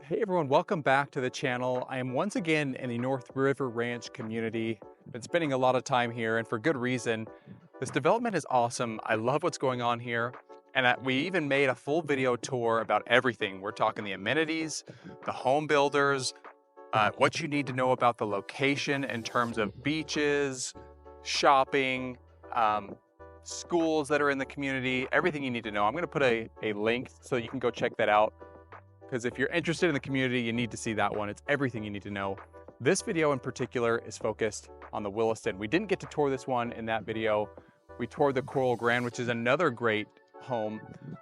Hey everyone, welcome back to the channel. I am once again in the North River Ranch community. Been spending a lot of time here and for good reason. This development is awesome. I love what's going on here. And we even made a full video tour about everything. We're talking the amenities, the home builders, what you need to know about the location in terms of beaches, shopping, um, schools that are in the community, everything you need to know. I'm gonna put a link so you can go check that out. Because if you're interested in the community, you need to see that one. It's everything you need to know. This video in particular is focused on the Williston. We didn't get to tour this one in that video. We toured the Coral Grand, which is another great home,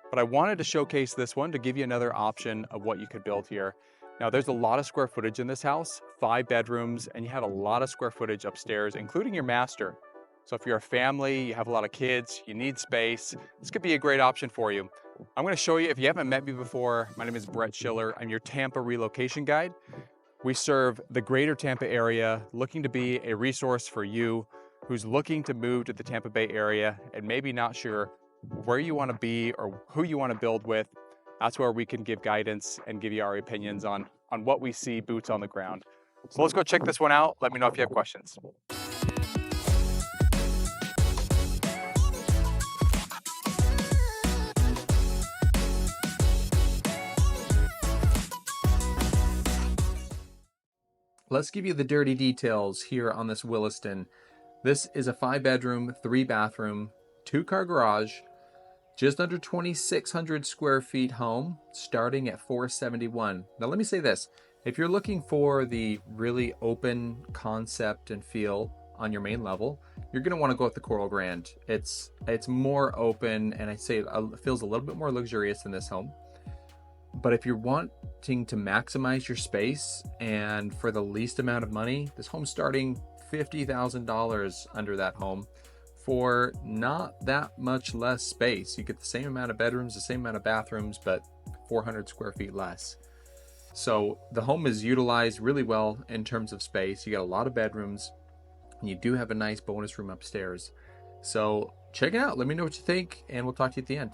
but I wanted to showcase this one to give you another option of what you could build here. Now there's a lot of square footage in this house, 5 bedrooms, and you have a lot of square footage upstairs, including your master. So if you're a family, you have a lot of kids, you need space, this could be a great option for you. I'm going to show you, if you haven't met me before, my name is Schiller. I'm your Tampa relocation guide. We serve the greater Tampa area, looking to be a resource for you who's looking to move to the Tampa Bay area and maybe not sure where you want to be or who you want to build with. That's where we can give guidance and give you our opinions on what we see boots on the ground. So let's go check this one out. Let me know if you have questions. Let's give you the dirty details here on this Williston. This is a 5-bedroom, 3-bathroom, 2-car garage, just under 2,600 square feet home, starting at $471. Now let me say this, if you're looking for the really open concept and feel on your main level, you're gonna wanna go with the Coral Grand. It's more open, and I'd say it feels a little bit more luxurious than this home. But if you're wanting to maximize your space and for the least amount of money, this home's starting $50,000 under that home for not that much less space. You get the same amount of bedrooms, the same amount of bathrooms, but 400 square feet less. So the home is utilized really well in terms of space. You got a lot of bedrooms, and you do have a nice bonus room upstairs. So check it out. Let me know what you think, and we'll talk to you at the end.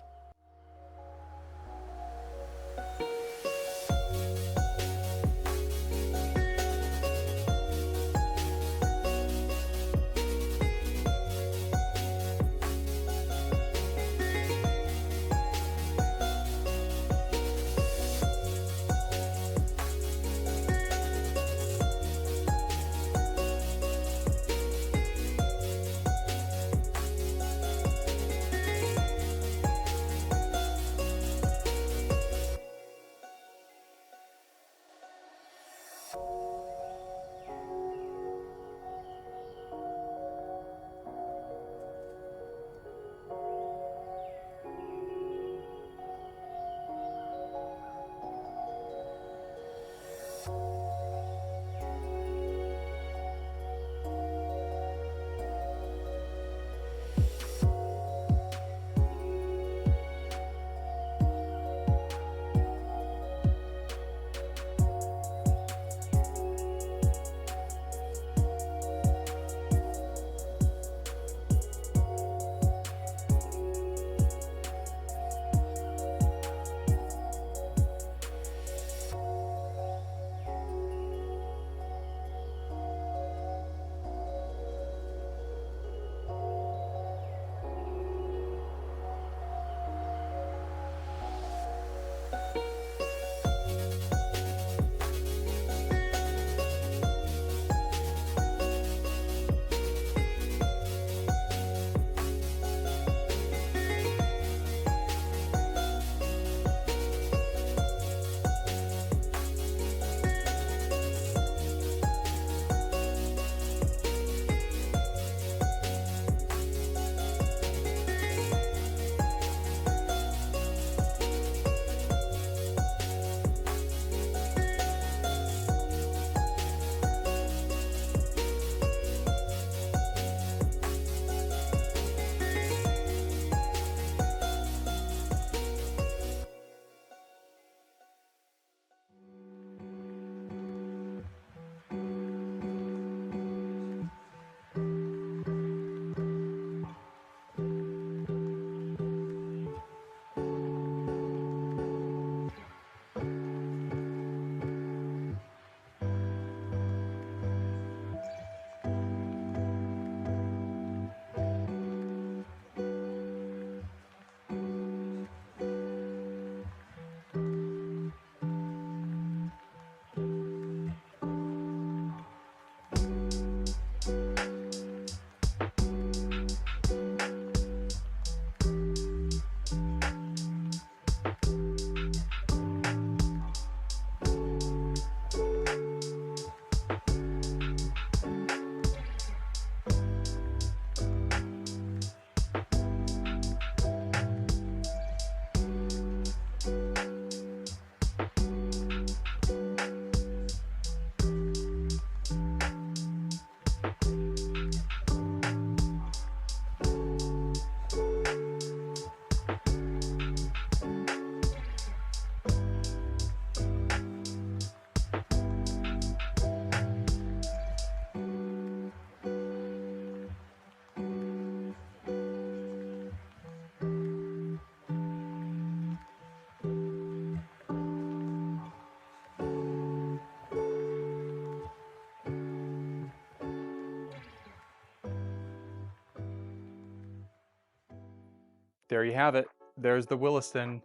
There you have it. There's the Williston.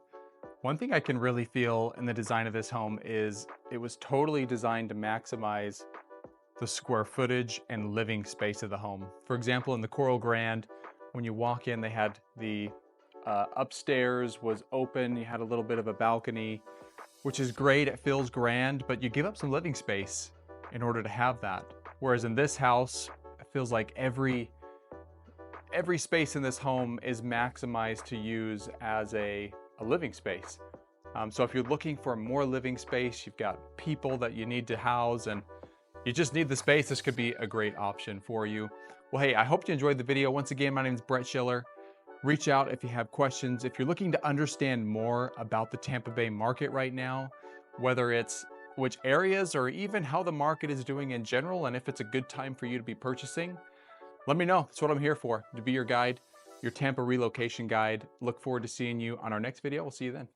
One thing I can really feel in the design of this home is it was totally designed to maximize the square footage and living space of the home. For example, in the Coral Grand, when you walk in, they had the upstairs was open. You had a little bit of a balcony, which is great. It feels grand, but you give up some living space in order to have that. Whereas in this house, it feels like every space in this home is maximized to use as a living space. So if you're looking for more living space, you've got people that you need to house and you just need the space, this could be a great option for you. Well, hey, I hope you enjoyed the video. Once again, my name is Brett Schiller. Reach out if you have questions. If you're looking to understand more about the Tampa Bay market right now, whether it's which areas or even how the market is doing in general, and if it's a good time for you to be purchasing, let me know. That's what I'm here for, to be your guide, your Tampa relocation guide. Look forward to seeing you on our next video. We'll see you then.